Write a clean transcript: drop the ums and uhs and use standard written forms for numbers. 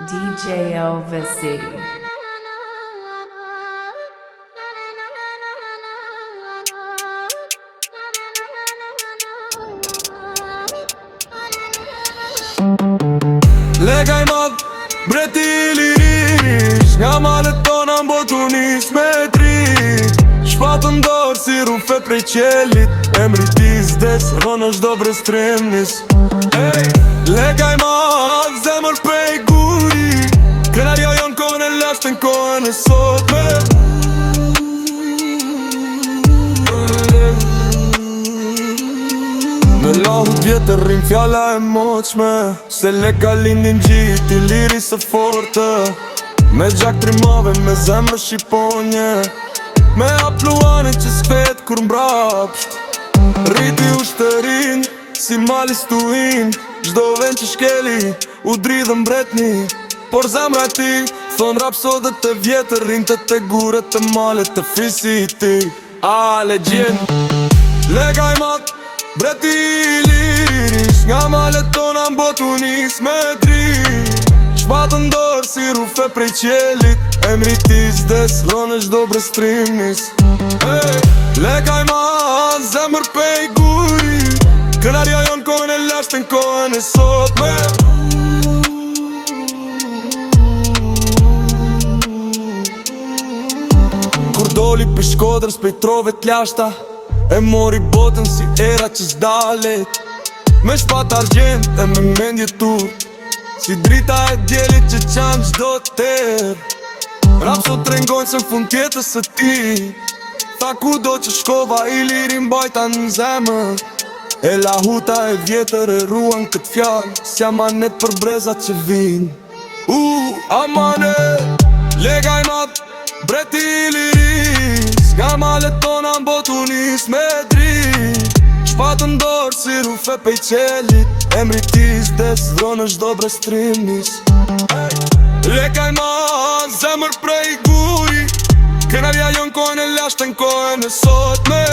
DJ Elvis. Lega I madh, breti I lirish, nga malet tona m'botu nis me drit. Shpatën dorë si rufe prej qelit, emri ti zdes, rënë është dobre stremnis. Lega I madh, zemër prej guri, krenaria jon kohën e lashtën kohën e sotme. Me lahut vjetër rrim fjalla e moqme, se leka lindin gjit I liri së forte. Me gjak trimave, me zemrë shqiponje, me apluane që s'fet kur mbrapsht. Rriti u shtërin, si mali stuin, gjdo ven që shkeli, u dridhën mbretni. Por zemra ti, thon rapsodet e vjetër, rintet e guret e malet e fisi ti. A legjen, lega I madh, breti I lirish, nga malet tona m'botu nis me drit. Shpatën dorë si rufe prej qelit, emri ti zdes, rënë është dobre strimnis. Lega I madh, zemër pej guri, krenaria jon kohën e lashtën kohën e sotme. Kur doli për Shkodrës pej trove t'lashta, e mori botën si era që s'dalet. Me shpat argjent e me mendje tur, si drita e djelit që qanë gjdo ter. Rap sot trengojnë se n'fund tjetës së ti, tha ku do që shkova I lirin bajta në zemër. E lahuta e vjetër e ruan këtë fjallë, si amanet për brezat që vin. Amanet, lega I madh, breti I liris, nga malet tona m'botu nis me drit. Shpatën dorë si rufe pej qelit, emri ti zdes, dhronë është dobre strimnis. Lega I madh, zemër prej guri, krenaria jon kohën e lashtën kohën e sotme.